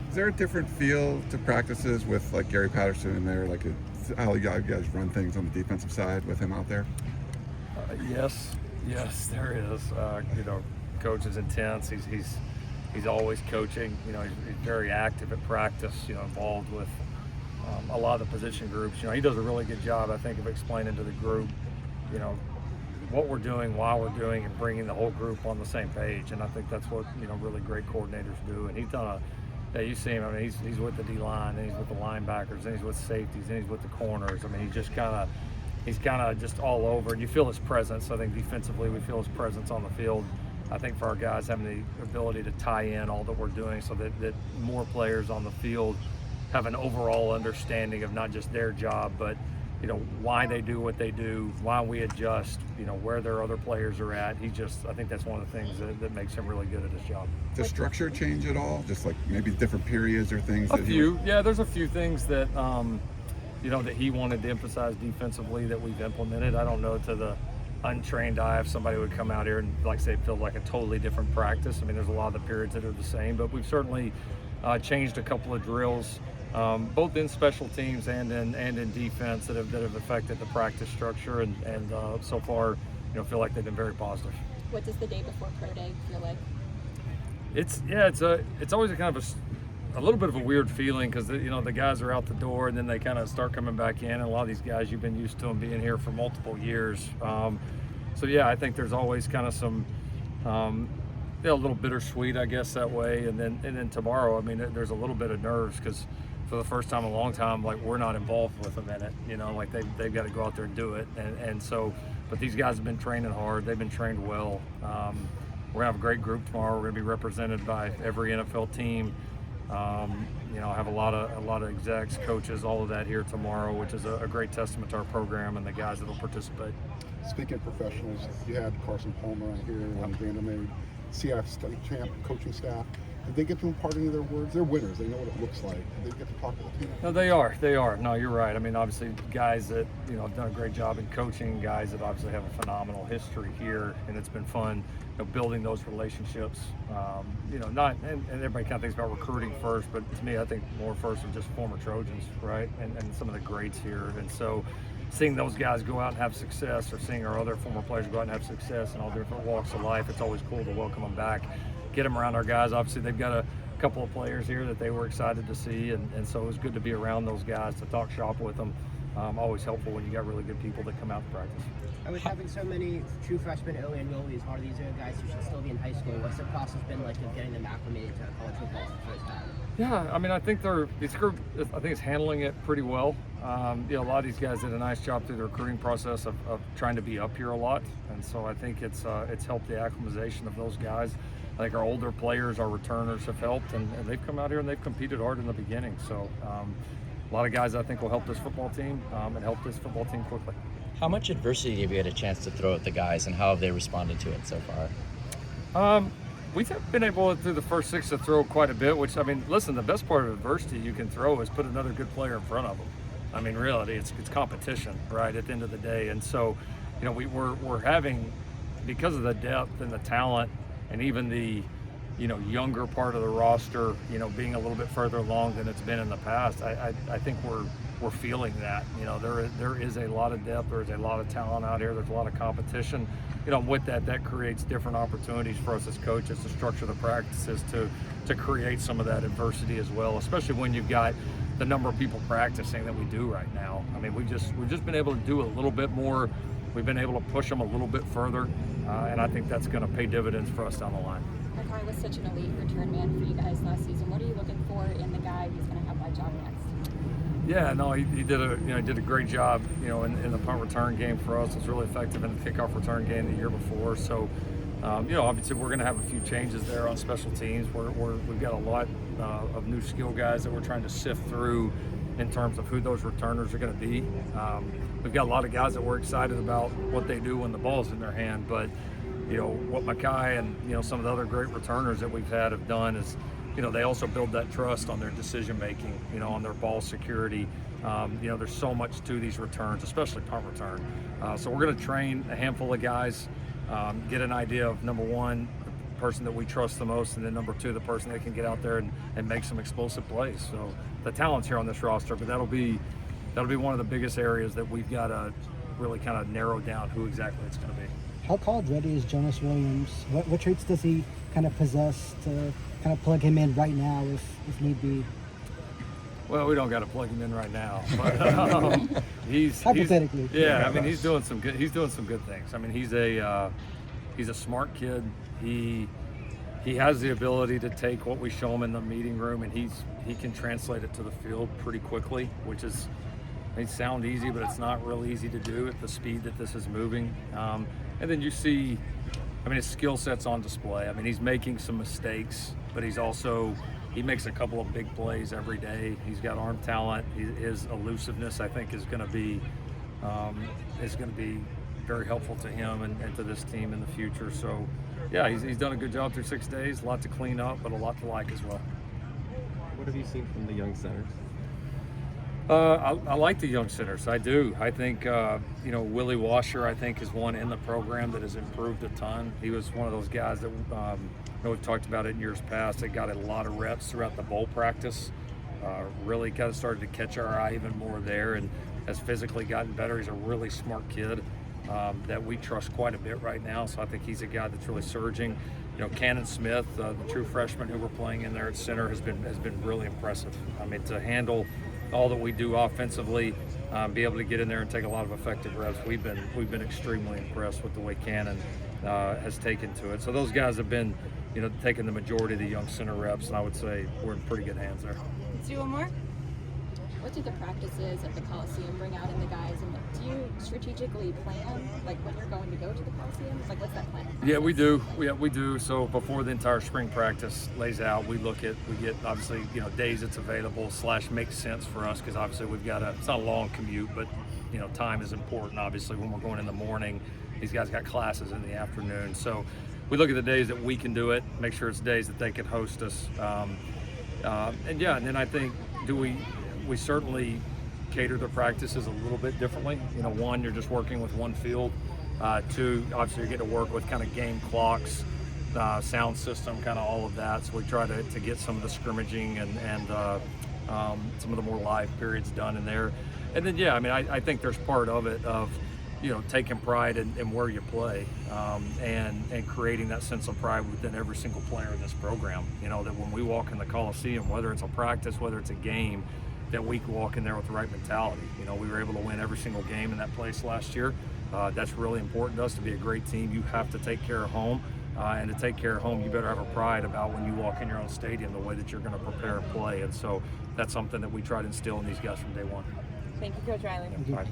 Is there a different feel to practices with like Gary Patterson in there, like how you guys run things on the defensive side with him out there? Yes, there is. Coach is intense. He's always coaching. He's very active at practice. Involved with a lot of the position groups. He does a really good job, I think, of explaining to the group, what we're doing, why we're doing, and bringing the whole group on the same page. And I think that's what really great coordinators do. And he's done you see him. I mean, he's with the D line, and he's with the linebackers, and he's with safeties, and he's with the corners. I mean, he's kind of just all over, and you feel his presence. I think defensively, we feel his presence on the field. I think for our guys having the ability to tie in all that we're doing, so that more players on the field have an overall understanding of not just their job, but why they do what they do, why we adjust, where their other players are at. I think that's one of the things that makes him really good at his job. Does structure change at all? Just like maybe different periods or things? There's a few things that, that he wanted to emphasize defensively that we've implemented. I don't know to the untrained eye if somebody would come out here and, like say, feel like a totally different practice. I mean, there's a lot of the periods that are the same, but we've certainly changed a couple of drills, both in special teams and in defense that have affected the practice structure, and so far, feel like they've been very positive. What does the day before pro day feel like? It's always a kind of a little bit of a weird feeling because the guys are out the door and then they kind of start coming back in, and a lot of these guys you've been used to them being here for multiple years. I think there's always kind of some a little bittersweet, I guess, that way. And then tomorrow, I mean, there's a little bit of nerves because for the first time in a long time, like, we're not involved with them in it. Like they've got to go out there and do it. And so, but these guys have been training hard. They've been trained well. We're gonna have a great group tomorrow. We're gonna be represented by every NFL team. Have a lot of execs, coaches, all of that here tomorrow, which is a great testament to our program and the guys that will participate. Speaking of professionals, you had Carson Palmer out here, one Vandermeer, CF state champ, coaching staff. Did they get to impart any of their words? They're winners. They know what it looks like. Did they get to talk to the team? No, they are. No, you're right. I mean, obviously, guys that have done a great job in coaching, guys that obviously have a phenomenal history here, and it's been fun, building those relationships. And everybody kind of thinks about recruiting first, but to me, I think more first of just former Trojans, right, and some of the greats here, and so seeing those guys go out and have success, or seeing our other former players go out and have success in all different walks of life, it's always cool to welcome them back, get them around our guys. Obviously, they've got a couple of players here that they were excited to see, and so it was good to be around those guys, to talk shop with them. Always helpful when you got really good people that come out to practice. With having so many true freshmen early enrollees, are these guys who should still be in high school? What's the process been like of getting them acclimated to college football for the first time? Yeah, I mean, I think this group, I think, is handling it pretty well. A lot of these guys did a nice job through the recruiting process of trying to be up here a lot, and so I think it's helped the acclimatization of those guys. I think our older players, our returners, have helped, and they've come out here and they've competed hard in the beginning. So a lot of guys I think will help this football team and help this football team quickly. How much adversity have you had a chance to throw at the guys, and how have they responded to it so far? We've been able through the first six to throw quite a bit, which, I mean, listen, the best part of adversity you can throw is put another good player in front of them. I mean, really, it's competition, right, at the end of the day. And so, we're having, because of the depth and the talent and even the, younger part of the roster, being a little bit further along than it's been in the past, I think we're feeling that. There is a lot of depth, there's a lot of talent out here, there's a lot of competition. With that creates different opportunities for us as coaches to structure the practices to create some of that adversity as well, especially when you've got the number of people practicing that we do right now. I mean, we've just been able to do a little bit more. We've been able to push them a little bit further, and I think that's going to pay dividends for us down the line. Makari was such an elite return man for you guys last season. What are you looking for in the guy who's going to have that job next? Yeah, no, he did a great job, in the punt return game for us. It was really effective in the kickoff return game the year before. So, obviously we're going to have a few changes there on special teams. We've got a lot of new skill guys that we're trying to sift through in terms of who those returners are going to be. We've got a lot of guys that we're excited about what they do when the ball's in their hand, but what Makai and some of the other great returners that we've had have done is, they also build that trust on their decision making, on their ball security. There's so much to these returns, especially punt return. So we're going to train a handful of guys get an idea of, number one, the person that we trust the most, and then number two, the person that can get out there and make some explosive plays. So the talent's here on this roster, but that'll be one of the biggest areas that we've got to really kind of narrow down who exactly it's going to be. How college ready is Jonas Williams? What traits does he kind of possess to kind of plug him in right now if need be? Well, we don't got to plug him in right now, but he's hypothetically. I mean, he's doing some good things. I mean, he's a smart kid. He has the ability to take what we show him in the meeting room, and he can translate it to the field pretty quickly, which is, it sounds easy, but it's not real easy to do at the speed that this is moving. And then you see, I mean, his skill set's on display. I mean, he's making some mistakes, but he makes a couple of big plays every day. He's got arm talent. His elusiveness, I think, is going to be very helpful to him and to this team in the future. So, yeah, he's done a good job through 6 days. A lot to clean up, but a lot to like as well. What have you seen from the young centers? I like the young centers. I do. I think, Willie Washer, I think, is one in the program that has improved a ton. He was one of those guys that, we've talked about it in years past, that got a lot of reps throughout the bowl practice. Really kind of started to catch our eye even more there, and has physically gotten better. He's a really smart kid that we trust quite a bit right now. So I think he's a guy that's really surging. Cannon Smith, the true freshman who we're playing in there at center, has been really impressive. I mean, to handle all that we do offensively, be able to get in there and take a lot of effective reps. We've been extremely impressed with the way Cannon has taken to it. So those guys have been, taking the majority of the young center reps, and I would say we're in pretty good hands there. Let's do one more. What do the practices at the Coliseum bring out in the guys, and do you strategically plan, like when you're going to go to the Coliseum? Like, what's that plan? Yeah, we do. We do. So before the entire spring practice lays out, we get obviously, days it's available / makes sense for us, because obviously it's not a long commute, but time is important. Obviously, when we're going in the morning, these guys got classes in the afternoon. So we look at the days that we can do it, make sure it's days that they can host us. And then I think, we certainly cater the practices a little bit differently. One, you're just working with one field. Two, obviously you're getting to work with kind of game clocks, sound system, kind of all of that. So we try to get some of the scrimmaging and some of the more live periods done in there. And then, I think there's part of it of, taking pride in where you play, and creating that sense of pride within every single player in this program. That when we walk in the Coliseum, whether it's a practice, whether it's a game, that we can walk in there with the right mentality. We were able to win every single game in that place last year. That's really important to us. To be a great team, you have to take care of home. And to take care of home, you better have a pride about when you walk in your own stadium, the way that you're going to prepare and play. And so that's something that we try to instill in these guys from day one. Thank you, Coach Riley. All right.